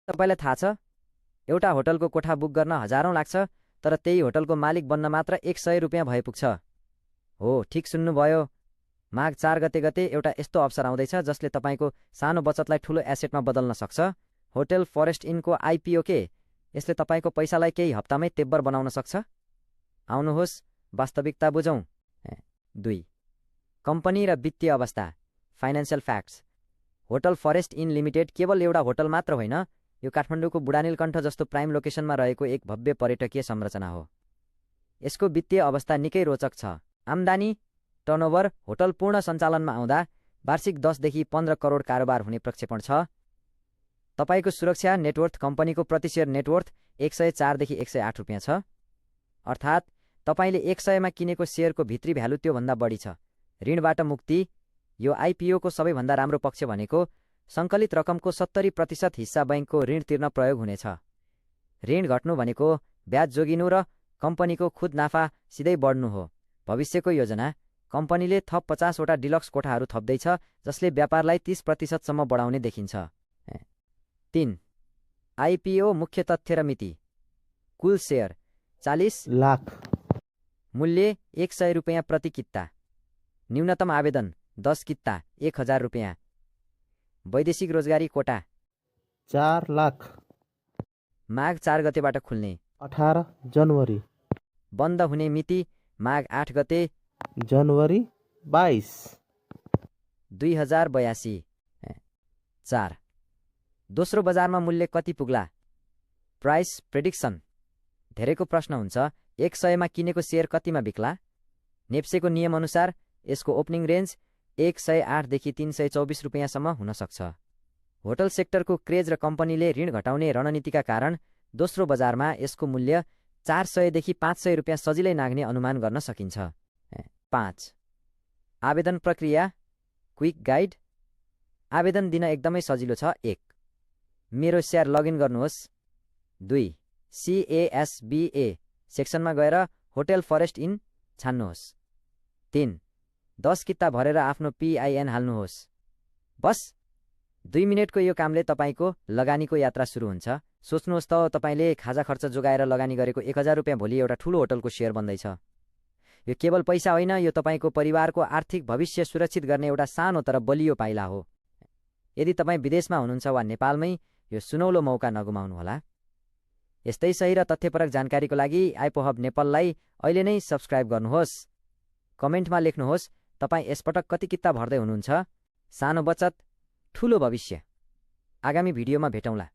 तपाईलाई थाहा छ, एउटा होटलको कोठा बुक गर्न हजारौँ लाग्छ, तर त्यही होटलको मालिक बन्न मात्र 100 रुपियाँ भए पुग्छ। हो, ठिक सुन्नुभयो। माघ 4 गते एउटा यस्तो अवसर आउँदैछ जसले तपाईँको सानो बचतलाई ठुलो एसेटमा बदल्न सक्छ। होटल फरेस्ट इनको आइपिओ के? यसले तपाईँको पैसालाई केही हप्तामै तेब्बर बनाउन सक्छ। आउनुहोस् वास्तविकता बुझौँ। 2. कम्पनी र वित्तीय अवस्था, financial facts. Hotel forest in limited केवल एउटा होटल मात्र होइन, यो काठमाडौँको बुढानीलकण्ठ जस्तो प्राइम लोकेसनमा रहेको एक भव्य पर्यटकीय संरचना हो। यसको वित्तीय अवस्था निकै रोचक छ। आम्दानी टर्नओभर होटल पूर्ण सञ्चालनमा आउँदा वार्षिक 10 देखि 15 करोड कारोबार हुने प्रक्षेपण छ। तपाईँको सुरक्षा नेटवर्थ कम्पनीको प्रति सेयर नेटवर्थ 104 देखि 108 रुपियाँ छ, अर्थात् तपाईँले 100 मा किनेको सेयरको भित्री भ्यालु त्योभन्दा बढी छ। ऋणबाट मुक्ति, यो आइपिओको सबैभन्दा राम्रो पक्ष भनेको सङ्कलित रकमको 70% हिस्सा बैङ्कको ऋण तिर्न प्रयोग हुनेछ। ऋण घट्नु भनेको ब्याज जोगिनु र कम्पनीको खुद नाफा सिधै बढ्नु हो। भविष्यको योजना, कम्पनीले थप 50 वटा डिलक्स कोठाहरू थप्दैछ जसले व्यापारलाई 30% सम्म बढाउने देखिन्छ। 3. आइपिओ मुख्य तथ्य र मिति। कुल सेयर 40 लाख, मूल्य 100 रुपियाँ प्रति किता, न्यूनतम आवेदन 10 किता 1000 रुपियाँ, वैदेशिक रोजगारी कोटा 4 लाख, माघ 4 गतेबाट खुल्ने, 18 जनवरी, बन्द हुने मिति माघ 8 गते जनवरी 22, 2082। 4. दोस्रो बजारमा मूल्य कति पुग्ला? Price prediction. धेरैको प्रश्न हुन्छ, 100 मा किनेको सेयर कतिमा बिक्ला? नेप्सेको नियमअनुसार यसको ओपनिङ रेन्ज 108 देखि 324 रुपियाँसम्म हुन सक्छ। होटल सेक्टरको क्रेज र कम्पनीले ऋण घटाउने रणनीतिका कारण दोस्रो बजारमा यसको मूल्य 400 देखि 500 रुपियाँ सजिलै नाग्ने अनुमान गर्न सकिन्छ। 5. आवेदन प्रक्रिया, क्विक गाइड। आवेदन दिन एकदमै सजिलो छ। 1. मेरो सेयर लगइन गर्नुहोस्। 2. CASBA सेक्सनमा गएर होटल फरेस्ट इन छान्नुहोस्। 3. 10 किता भरेर आफ्नो PIN हाल्नुहोस्। बस 2 मिनेटको यो कामले तपाईँको लगानीको यात्रा सुरु हुन्छ। सोच्नुहोस् त, तपाईँले खाजा खर्च जोगाएर लगानी गरेको 1000 रुपियाँ भोलि एउटा ठुलो होटलको सेयर बन्दैछ। यो केवल पैसा होइन, यो तपाईँको परिवारको आर्थिक भविष्य सुरक्षित गर्ने एउटा सानो तर बलियो पाइला हो। यदि तपाईँ विदेशमा हुनुहुन्छ वा नेपालमै, यो सुनौलो मौका नगुमाउनुहोला। यस्तै सही र तथ्यपरक जानकारीको लागि आइपोहब नेपाललाई अहिले नै सब्स्क्राइब गर्नुहोस्। कमेन्टमा लेख्नुहोस् तपाईँ यसपटक कति किता भर्दै हुनुहुन्छ। सानो बचत, ठुलो भविष्य। आगामी भिडियोमा भेटौँला।